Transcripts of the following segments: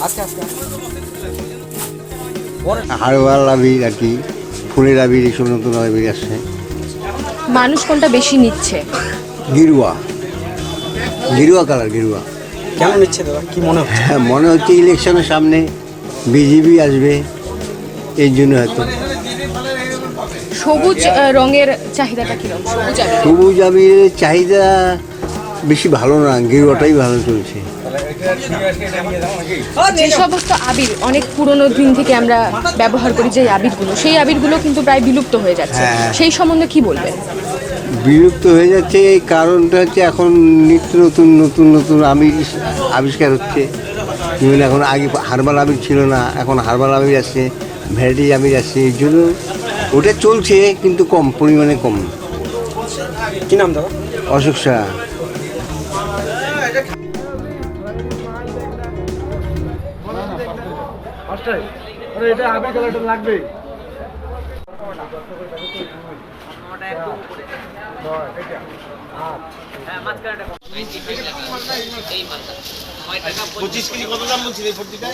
আচ্ছা আচ্ছা হারবাল আবির আর কি, ফুলের আবির, এইসব নতুন আবির আসছে। মানুষ কোনটা বেশি নিচ্ছে? গেরুয়া, গেরুয়া কালার, গেরুয়া। কেমন নিচ্ছে দাদা, কি মনে হচ্ছে? হ্যাঁ, মনে হচ্ছে ইলেকশনের সামনে বিজেপি আসবে, এই জন্য হয়তো। সবুজ রঙের চাহিদাটা কিরকম? সবুজ আবিরের চাহিদা বেশি ভালো না, গেরুয়াটাই ভালো চলছে। যে সমস্ত আবির অনেক পুরনো দিন থেকে আমরা ব্যবহার করি, যে আবিরগুলো, সেই আবিরগুলো কিন্তু প্রায় বিলুপ্ত হয়ে যাচ্ছে, হ্যাঁ। সেই সম্বন্ধে কি বলবেন? বিলুপ্ত হয়ে যাচ্ছে, এই কারণটা হচ্ছে এখন নিত্য নতুন নতুন নতুন আবির আবিষ্কার হচ্ছে। যেমন এখন আগে হার্বাল আবির ছিল না, এখন হার্বাল আবির আসছে, ভ্যারাইটি আবির আসছে, এই জন্য ওটা চলছে কিন্তু কম পরিমাণে, কম। কি নাম দাদা? অশোক সাহা। এটা আবির কালারটা লাগবে। পঁচিশ কেজি কত দাম বলছিল এই ভর্তিটা?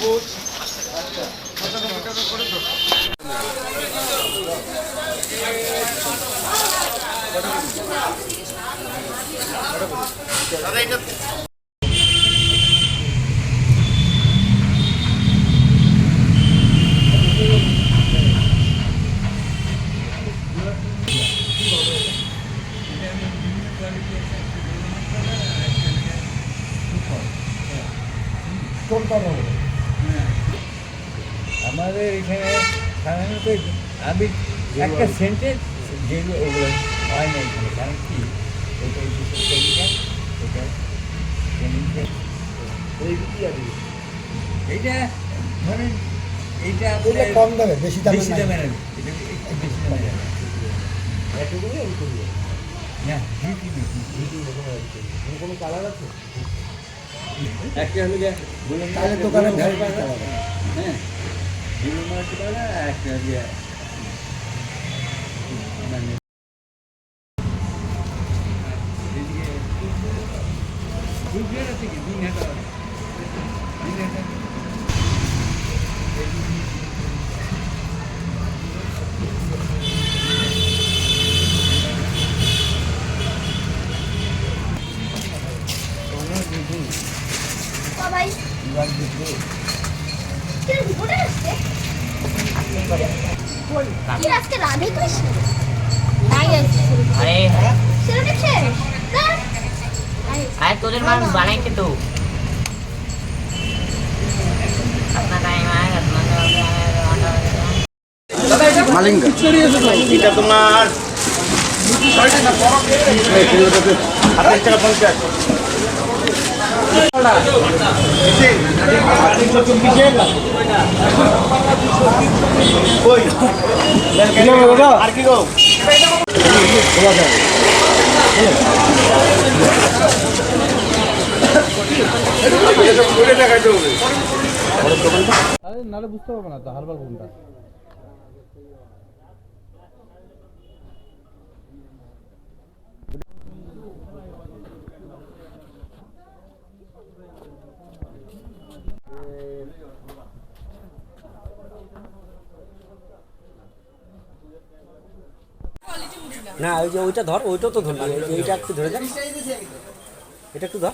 আমাদের এখানে সাধারণত আমি একটা সেন্টেন্স যেগুলো ওগুলো হয় না এখানে, কারণ কি এটা কেমিক্যাল, এটা কেমিক্যাল, এইটা ধরেন এইটা কম দামে, বেশি দামে বেশি না। দামে না, এটা একটু বেশি দামে যাবে না, কোনো কালার আছে? একটা হলো যে তাহলে দোকানে ভ্যারাইটি কালার। হ্যাঁ বিভিন্ন মার্কেট পাবে, আর একটা যে মানে এদিকে দুধের আছে কি দিন হাটা সবাই আজকে রাধে কৃষ্ণ अरे সেরকম শেষ आज তোদের মানুষ বানাইছে তো अपना टाइम आएगा মালিঙ্গা। এটা তোমার 28 টাকা 50। আর কি গো? আরে নাহলে বুঝতে পারবো না তো হারবাল কোনটা। না ওই যে ওইটা ধর, ওইটাও তো ধরলাম, এইটা একটু ধরে দেন, এটা একটু ধর।